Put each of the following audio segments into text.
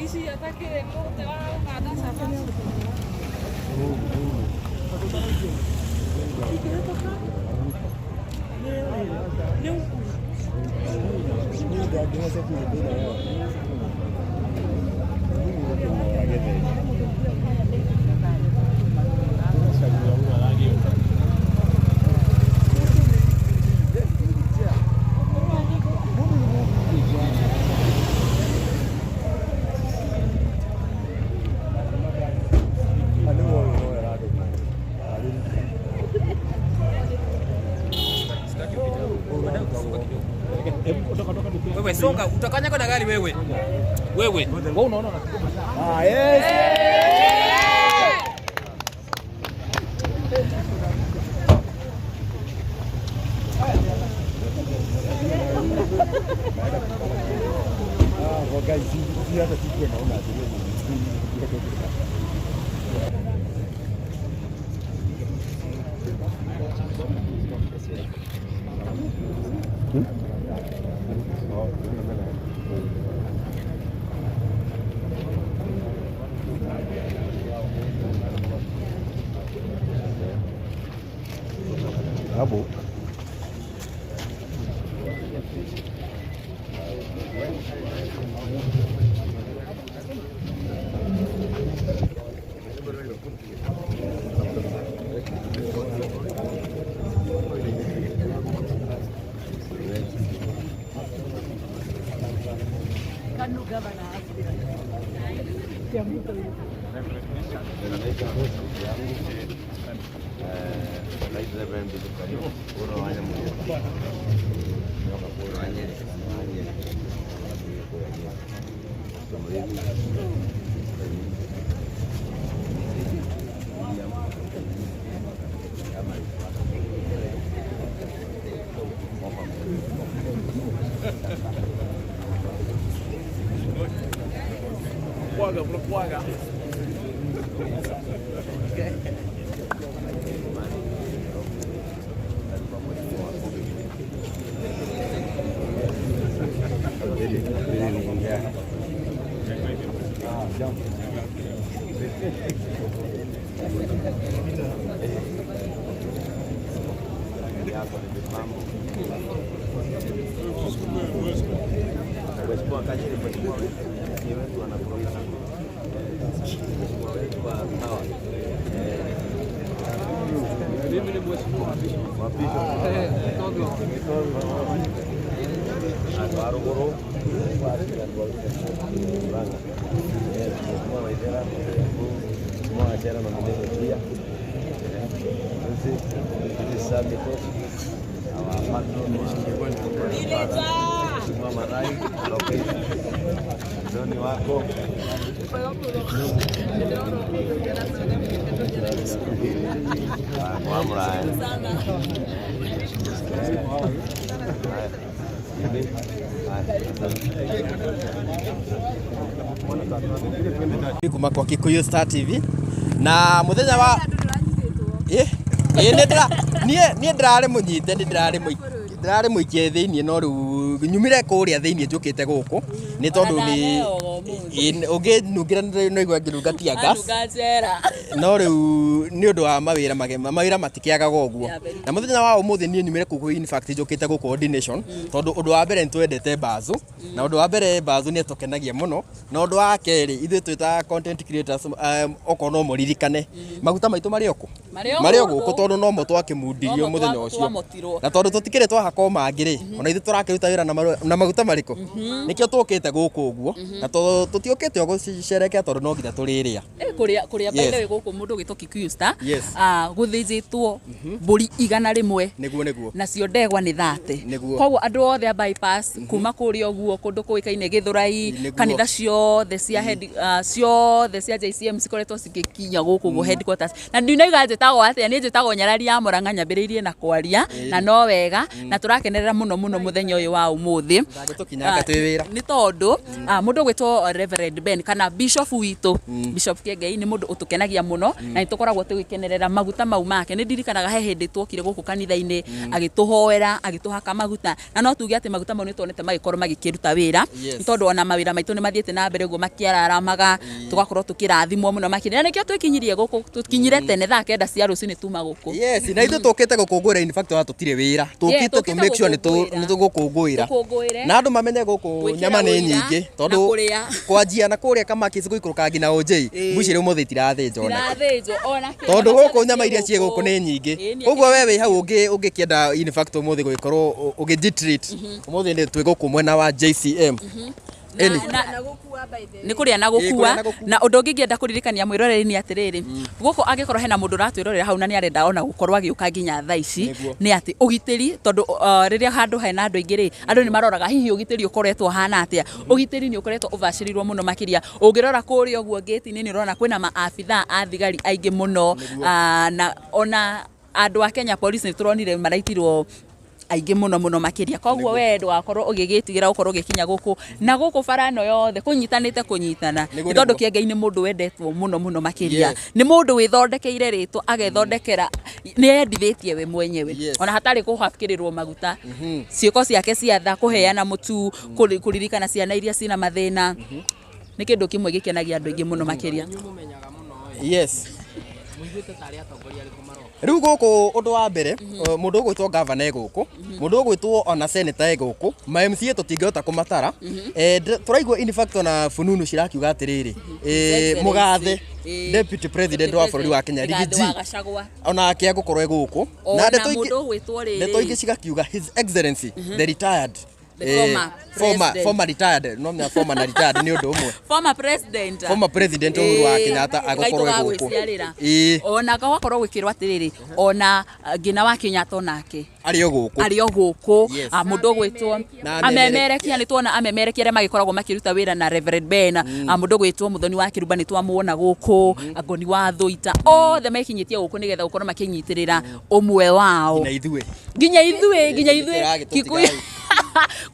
Ici attaquer monte va dans sa face. Wewe songa, utakanyako na gari wewe. Wewe unaona ah, yes. Bravo. Plaga. Kuma kwa Kikuyu Star TV na muthenya wa nie ndirare munyite ndirare muikie thiini no riu nyumire kuria thiini njukite guku ni tondu ni unginungira no igwa ngirunga tia gas no riu ni undu wa mawira matikiagaga uguo na muthenya wa umuthi nie nyumire kuku in fact njukite guku ordination tondu undu wa mbere ntwendete bazu na undu wa mbere bazu ni tukenagia muno na undu wa keri ithu twita content creators okono muririkane maguta maitu mari oku guku tondu no mo twakimundirio muthenya ucio na tondu tutikire twahako mangiri ona ithu turakiruta wira na maguta mariko nikio tukite guku uguo na tutiokete gucerekea tondu no nginya turiria kuria baile guku mundu gitwa Kikuyu Star guthijitwo mburi 100 niguo nacio ndegwa ni 30 koguo andu othe a bypass kuma kuria uguo kundu kuikaine Githurai kanitha ciothe cia ciothe cia JCM cikoretwo cikikinya guku go headquarters na ndinoiga njitagwo atia ni njitagwo Nyarari ya Murang'a nyambiriirie na kwaria na no wega na turakenerera muno muthenya uyu wa umuthi ni tondu mundu gwitwo gwitwo Reverend Ben kana Bishop witũ Bishop Kiengei nĩ mũndũ ũtukenagia mũno na nĩtũkoragwo tũgĩkenerera maguta mau make nĩ ndirikanaga he hĩndĩ twokire gũkũ kanitha-inĩ agĩtũhoera agĩtũhaka maguta na no tuge atĩ maguta mau nĩ tuonete magĩkorwo magĩkĩruta wĩra nĩ tondũ ona mawĩra maitũ nĩ mathiĩte na mbere ũguo makĩararamaga tũgakorwo tũkĩrathimwo mũno makĩria na nĩkĩo twĩkinyirie gũkũ tũkinyire tene thaa 9 cia rũcinĩ tuma gũkũ yes na ithuĩ tũkĩte gũkũngũĩra in fact tũtirĩ wĩra tũkĩte to make sure nĩ tũgũkũngũĩra na andũ mamenye gũkũ nyama nĩ nyingĩ tondũ kwanjia na kũrĩa Kamakis gũikũrũka nginya OJ mbuci rĩu mũthĩ irathĩnjwo tondũ gũkũ nyama iria ciĩ gũkũ nĩ nyingĩ koguo we wĩ hau ũngĩkĩenda in fact mũthĩ gũikorwo ũgĩjitrate mũthĩ nĩ twĩ gũkũ mwena wa JCM nĩ kũrĩa na gũkua na ũndũ ũngĩ ngĩenda kũririkania mwĩroreri nĩ atĩrĩrĩ gũkũ angĩkorwo hena mũndũ ũratwĩrorera hau na nĩ arenda ona gũkorwo agĩũka nginya thaa ici nĩ atĩ ũgitĩri tondũ rĩrĩa handũ hena andũ aingĩ rĩ andũ nĩ maroraga hihi ũgitĩri ũkoretwo hana atĩa ũgitĩri nĩ ũkoretwo ũbacĩrĩirwo mũno makĩria ũngĩrora kũrĩa ũguo gate-inĩ nĩ ũrona kwĩna maabithaa a thigari aingĩ mũno na ona andũ a Kenya Police nĩ tũronire maraitirwo aingĩ mũno makĩria koguo we ndũgakorwo ũgĩgĩtigĩra gũkorwo ũgĩkinya gũkũ na gũkũ bara no yothe kũnyitanĩte kũnyitana nĩ tondũ Kiengei nĩ mũndũ wendetwo mũno makĩria nĩ mũndũ wĩthondekeire rĩtwa agethondekera nĩ endithĩtie we mwenyewe ona hatarĩ kũhakĩrĩrwo maguta ciĩko ciake cia tha kũheana mũtu kũririkana ciana iria cina mathĩna nĩ kĩndũ kĩmwe gĩkenagia andũ aingĩ mũno makĩria yes rĩu gũkũ ũndũ wa mbere mũndũ ũgwĩtwo governor gũkũ mũndũ ũgwĩtwo ona senator gũkũ ma MCA tũtingĩhota kũmatara tũraigua in fact ona fununu cirakiuga atĩrĩrĩ mũgathe deputy president wa bũrũri wa Kenya Rigiji ona akĩa gũkorwo gũkũ na ndeto ingĩ cigakiuga his excellency the retired former retired no me former na retired ni undu umwe former president Uhuru wa Kenyatta agokorwo guku ona gakorwo gwikirwa atiriri ona ngina wa Kenyatta onake ari o guku mundu gwitwo amemerekia ni tuona amemerekia aria magikoragwo makiruta wira na Reverend Ben mundu gwitwo muthoni wa Kiruba ni twamuona guku agoni wa Thuita othe mekinyitie guku nigetha gukorwo makinyitirira umwe wao nginya ithuĩ Kikuyu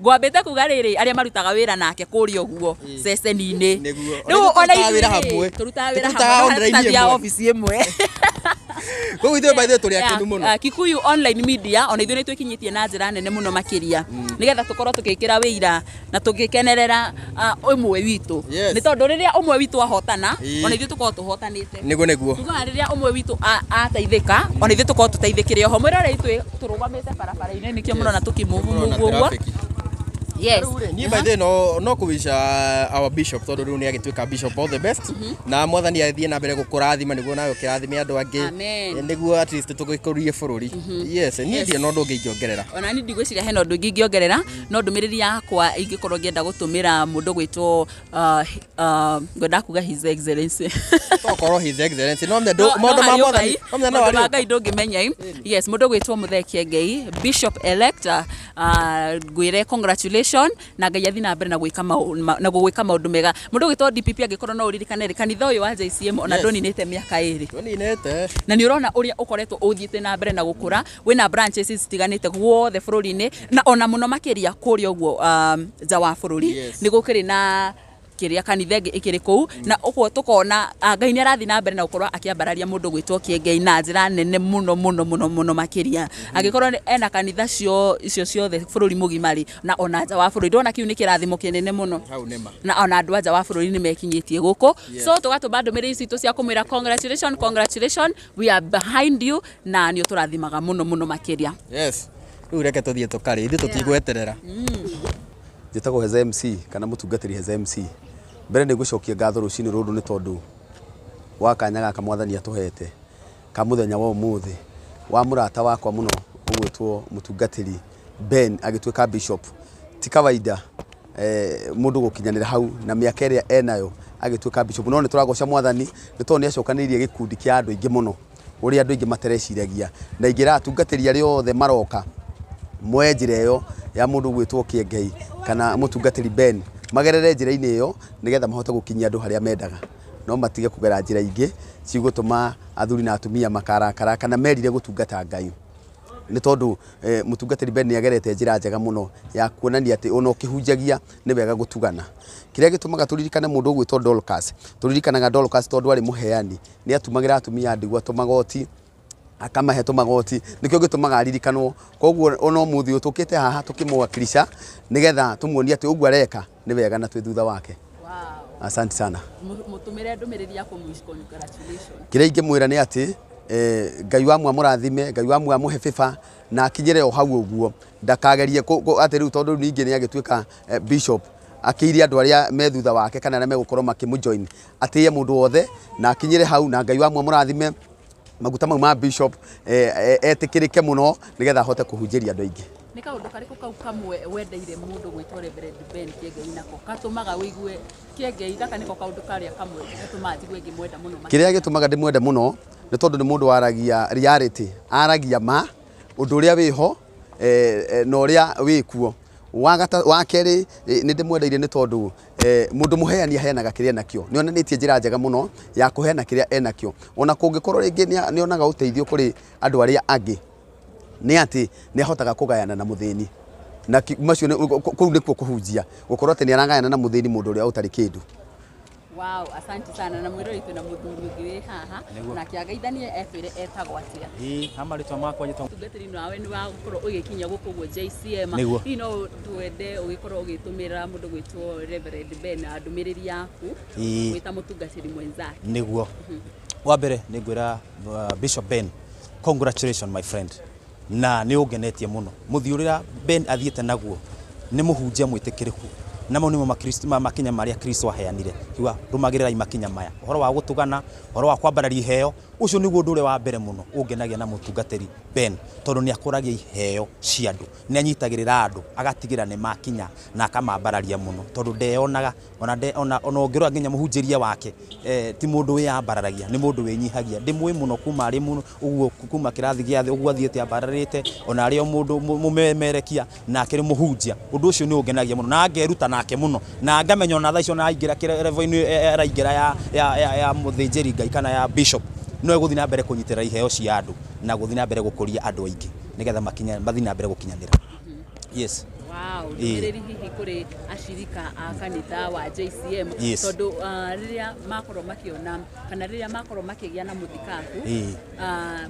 ngwambĩte kuga rĩrĩ arĩa marutaga wĩra nake kũrĩa ũguo ceceni-inĩ rĩu ona ithuĩ tũrutaga wĩra hamwe na ofisi ĩmwe koguo ithuĩ by the way tũrĩ akenu mũno Kikuyu online media ona ithuĩ nĩ twĩkinyĩtie na njĩra nene mũno makĩria nĩgetha tũkorwo tũgĩkĩra wĩira na tũgĩkenerera ũmwe witũ nĩ tondũ rĩrĩa ũmwe witũ ahotana ona ithuĩ tũkorwo tũhotanĩte nĩguo tugaga rĩrĩa ũmwe witũ ateithĩka ona ithuĩ tũkorwo tũteithĩkĩre oho mwĩrore ithuĩ tũrũgamĩte barabara-inĩ nĩkĩo mũrona tũkĩmũguo yes ni by the no kuwisha our bishop tondu riu ni agituika bishop all the best na mwathani athie na mbere gukurathima niguo nayo kirathime andu angi niguo at least tugikurie bururi yes ni ndie no ndu ngiongerera ona ni ndigwiciria hena ndu ngiongerera no ndumiriri yakwa ingikorwo ngienda gutumira mundu gwitwo ngwenda kuga his excellency tokorwo his excellency no mundu ma mwathani no ari ngai ndungimenya yes mundu gwitwo Muthee Kiengei bishop elect gwire congratulations na ngai athi na mbere na gwika maundu mega mundu gwitwo DPP angikorwo no uririkane kanitha uyu wa JCM ona ndoninete miaka 2 na ni urona uria ukoretwo uthiite na mbere na gukura wina branches citiganite guothe bururi-ini na ona muno makiria kuria uguo nja wa bururi ni gukiri na kiria kanitha ikiri kuu na uko tukona ngai ni arathi na mbere na gukorwo akiambararia mundu gwitwo Kiengei na njira nene muno makiria agikorwo ena kanitha icio ciothe bururi mugimari na ona nja wa bururi ndona kiu ni kirathimo kinene muno na ona andu nja wa bururi ni mekinyitie guku so tugatuma ndumiriri citu cia kumwira congratulations we are behind you na ni turathimaga muno makiria yes riu reke tuthie tukari ithu tutigweterera njitagwo Heza MC kana mutungatiri Heza MC mbere nĩ gucokia ngatho rucini rũrũ nĩ tondu wa kanya gaka mwathani atuhete ka muthenya wa umuthi wa murata wakwa muno ugwitwo mutungatiri Ben agituika bishop ti kawaida mundu gukinyanira hau na miaka ĩrĩa enayo agituika bishop no nĩ tũragoca mwathani nĩ tondu nĩ acokanĩirie gikundi kia andu aingĩ muno ũrĩa andu aingĩ matereciragia na ingĩra atungatĩri arĩa othe maroka mwenjira ĩyo ya mundu gwitwo Kiengei kana mutungatĩri Ben magerere njira-inĩ ĩyo nigetha mahote gukinyia andu haria mendaga no matige kugera njira ingĩ cigutuma athuri na atumia makarakara kana merire gutungata Ngai nĩ tondũ mũtungatĩri Ben nĩ agerete njĩra njega mũno ya kuonania atĩ ona ũkĩhunjagia nĩ wega gũtugana. Kĩrĩa gĩtũmaga tũririkane mũndũ ũgwĩtwo Dorcas, tũririkanaga Dorcas tondũ arĩ mũheani, nĩ atumagĩra atumia ndigwa tũmagoti, akamahe tũmagoti, nĩkĩo gĩtũmaga aririkanwo. Koguo ona ũmũthĩ ũtũkĩte haha tũkĩmwakilisha nĩgetha tũmuonie atĩ ũguo areka nĩ wega na twĩ thutha wake. Asante sana. Mutumire ndumiriri ya congratulations. Kĩrĩa ingĩmwĩra nĩ atĩ Ngai wa mũrathime, Ngai wa mũhe bĩba na akinyĩre o hau ũguo, ndakagerie atĩ rĩu tondũ ningĩ nĩ agĩtuĩka bishop akĩirie andũ arĩa me thutha wake kana arĩa megũkorwo makĩmũjoin, atĩye mũndũ wothe na akinyĩre hau na Ngai wa mũrathime maguta mau ma bishop etĩkĩrĩke mũno nĩgetha ahote kũhunjĩria andũ aingĩ. Nĩ kaũndũ karĩkũ kau kamwe wendeire mũndũ gwĩtwo Reverend Ben Kĩengei nako gatũmaga wĩigue Kĩengei gaka nĩko kaũndũ karĩa kamwe gatũmaga njigue ngĩmwenda mũno? Kĩrĩa gĩtũmaga ndĩmwende mũno nĩ tondũ nĩ mũndũ waragia reality, aragia ma ũndũ ũrĩa wĩho na ũrĩa wĩkuo. Wa kerĩ nĩ ndĩmwendeire nĩ tondũ mũndũ mũheani aheanaga kĩrĩa enakĩo, nĩ onanĩtie njĩra njega mũno ya kũheana kĩrĩa enakĩo, ona kũngĩkorwo rĩngĩ nĩ onaga ũteithio kũrĩ andũ arĩa angĩ, nĩ atĩ nĩ ahotaga kũgayana na mũthĩni, na macio kũu nĩkuo kũhunjia, gũkorwo atĩ nĩ aragayana na mũthĩni mũndũ ũrĩa ũtarĩ kĩndũ. Wow, asante sana na mwĩrori twĩna mũthuri ũngĩ haha na kĩangeithanie etwĩre etagwo atĩa? Amarĩtwa makwa njĩtwo mũtungatĩri nawe nĩ wa gũkorwo ũgĩkinya gũkũ gwo JCM, hihi no twende ũgĩkorwo ũgĩtũmĩra mũndũ gwĩtwo Reverend Ben ndũmĩrĩri yaku gwĩta mũtungatĩri mwenzake? Nĩguo. Wa mbere nĩ ngwĩra Bishop Ben, congratulations my friend, na nĩ ũngenetie mũno. Mũthii ũrĩa Ben athiĩte naguo nĩ mũhunjia mwĩtĩkĩrĩku, na mau nĩmo makinya marĩa Kristo aheanire, kiuga rũmagĩrĩrai makinya maya, ũhoro wa gũtugana, ũhoro wa kwambararia iheo. Ũcio nĩguo ũndũ ũrĩa wa mbere mũno ũngenagia na mũtungatĩri Ben, tondũ nĩ akũragia iheo cia andũ, nĩ anyitagĩrĩra andũ agatigĩra nĩ makinya na akamambararia mũno, tondũ ndeyonaga ona ũngĩrora nginya mũhunjĩria wake ti mũndũ wĩyambararagia, nĩ mũndũ wĩnyihagia. Ndĩmũĩ mũno kuma arĩ mũno ũguo, kuma kĩrathi gĩa thĩ ũguo athiĩte ambararĩte, ona arĩ o mũndũ mũmemerekia na akĩrĩ mũhunjia. Ũndũ ũcio nĩ ũngenagia mũno na ngeruta nake mũno, na ngamenya ona thaa icio na aingĩra level-inĩ araingĩra ya mũthĩnjĩri Ngai kana ya bishop, no gũthiĩ na mbere kũnyitĩrĩra iheo cia andũ na gũthiĩ na mbere gũkũria andũ aingĩ nĩgetha mathiĩ na mbere gũkinyanĩra. Yes. Wow, ndũmĩrĩri hihi kũrĩ acirika a kanitha wa JCM, tondũ rĩrĩa makorwo makĩona kana rĩrĩa makorwo makĩgĩa na mũthikabu,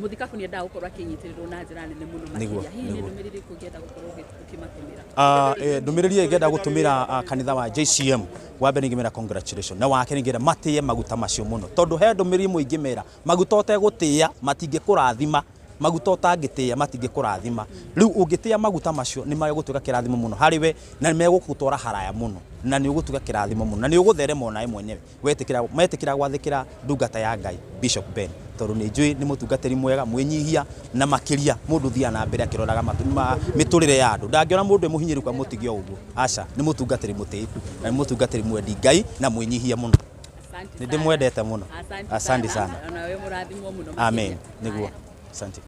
mũthikabu nĩ endaga gũkorwo akĩnyitĩrĩrwo na njĩra nene mũno makĩria. Hihi nĩ ndũmĩrĩri ĩrĩkũ ũngĩenda gũkorwo ũkĩmatũmĩra? Ndũmĩrĩri ĩngĩenda gũtũmĩra kanitha wa JCM, wa mbere ingĩmera congratulations, na wa kerĩ ingĩmera matĩye maguta macio mũno, tondũ he ndũmĩrĩri ĩmwe ingĩmera maguta ũtegũtĩya matingĩkũrathima, maguta ũtangĩtĩya matingĩkũrathima. Rĩu ũngĩtĩya maguta macio nĩ megũtuĩka kĩrathimo mũno harĩ we na nĩ megũgũtwara haraya mũno na nĩ ũgũtuĩka kĩrathimo mũno na nĩ ũgũtherema onawe mwenyewe metĩkĩra gwathĩkĩra ndungata ya Ngai Bishop Ben, tondũ nĩ njũĩ nĩ mũtungatĩri mwega, mwĩnyihia na makĩria mũndũ thiaga na mbere akĩroraga mĩtũrĩre ya andũ. Ndangĩona mũndũ mũhinyĩrĩku amũtigie ũguo, aca, nĩ mũtungatĩri mũtĩĩku na nĩ mũtungatĩri mwendi Ngai na mwĩnyihia mũno. Nĩ ndĩmwendete mũno. Asante sana. Nawe mũrathimwo mũno. Amen. Nĩguo. Asante.